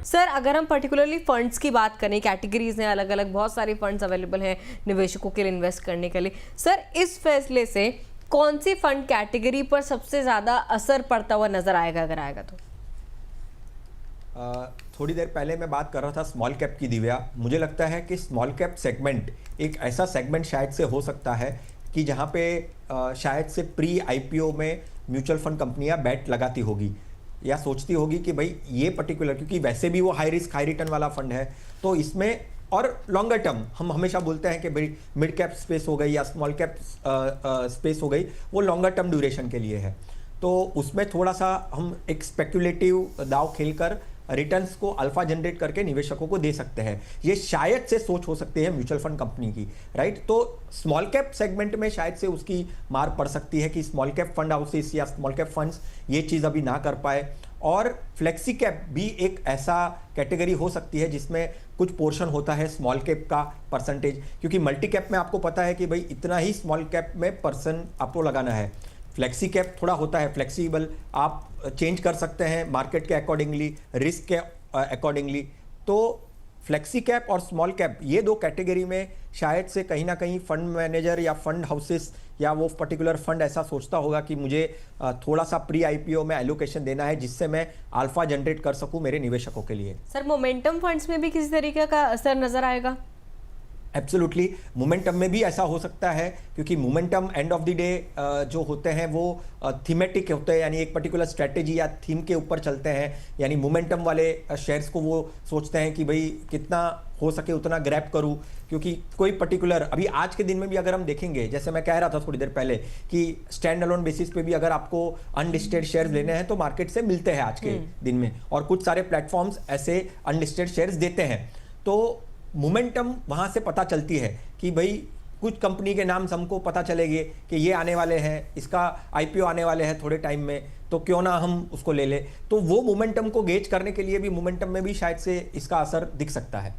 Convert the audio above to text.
Sir अगर हम particularly funds की बात करें, कैटेगरीज हैं अलग अलग, बहुत सारी फंड्स अवेलेबल हैं निवेशकों के लिए इन्वेस्ट करने के लिए, सर इस फैसले से कौन सी फंड कैटेगरी पर सबसे ज़्यादा असर पड़ता हुआ नजर आएगा, अगर आएगा तो? थोड़ी देर पहले मैं बात कर रहा था स्मॉल कैप की, दिव्या। मुझे लगता है कि स्मॉल कैप सेगमेंट एक ऐसा सेगमेंट शायद से हो सकता है कि जहां पे शायद से प्री आईपीओ में म्यूचुअल फंड कंपनियां बैट लगाती होगी या सोचती होगी कि भाई ये पर्टिकुलर, क्योंकि वैसे भी वो हाई रिस्क हाई रिटर्न वाला फंड है, तो इसमें और लॉन्गर टर्म हम हमेशा बोलते हैं कि भाई मिड कैप स्पेस हो गई या स्मॉल कैप स्पेस हो गई, वो लॉन्गर टर्म ड्यूरेशन के लिए है। तो उसमें थोड़ा सा हम एक स्पेक्युलेटिव दाव खेलकर रिटर्न्स को अल्फा जनरेट करके निवेशकों को दे सकते हैं। ये शायद से सोच हो सकती है म्यूचुअल फंड कंपनी की, राइट। तो स्मॉल कैप सेगमेंट में शायद से उसकी मार पड़ सकती है कि स्मॉल कैप फंड हाउसेस या स्मॉल कैप फंड्स ये चीज़ अभी ना कर पाए। और फ्लेक्सी कैप भी एक ऐसा कैटेगरी हो सकती है जिसमें कुछ पोर्शन होता है स्मॉल कैप का परसेंटेज, क्योंकि मल्टी कैप में आपको पता है कि भाई इतना ही स्मॉल कैप में पर्सन आपको लगाना है। फ्लेक्सी कैप थोड़ा होता है फ्लेक्सिबल, आप चेंज कर सकते हैं मार्केट के अकॉर्डिंगली, रिस्क के अकॉर्डिंगली। तो फ्लेक्सी कैप और स्मॉल कैप ये दो कैटेगरी में शायद से कहीं ना कहीं फंड मैनेजर या फंड हाउसेस या वो पर्टिकुलर फंड ऐसा सोचता होगा कि मुझे थोड़ा सा प्री आईपीओ में एलोकेशन देना है जिससे मैं अल्फा जनरेट कर सकूं मेरे निवेशकों के लिए। सर मोमेंटम फंड्स में भी किसी तरीके का असर नजर आएगा? एब्सोल्युटली, मोमेंटम में भी ऐसा हो सकता है, क्योंकि momentum end of the day जो होते हैं वो थीमेटिक होते हैं, यानी एक पर्टिकुलर स्ट्रेटेजी या थीम के ऊपर चलते हैं। यानी मोमेंटम वाले शेयर्स को वो सोचते हैं कि भाई कितना हो सके उतना ग्रैब करूं, क्योंकि कोई पर्टिकुलर अभी आज के दिन में भी अगर हम देखेंगे, जैसे मैं कह रहा था थोड़ी देर पहले कि स्टैंड अलोन बेसिस पे भी अगर आपको अनलिस्टेड शेयर्स लेने हैं तो मार्केट से मिलते हैं आज के दिन में, और कुछ सारे प्लेटफॉर्म्स ऐसे अनलिस्टेड शेयर्स देते हैं। तो मोमेंटम वहाँ से पता चलती है कि भाई कुछ कंपनी के नाम हमको पता चलेंगे कि ये आने वाले हैं, इसका आईपीओ आने वाले हैं थोड़े टाइम में, तो क्यों ना हम उसको ले लें। तो वो मोमेंटम को गेज करने के लिए भी मोमेंटम में भी शायद से इसका असर दिख सकता है।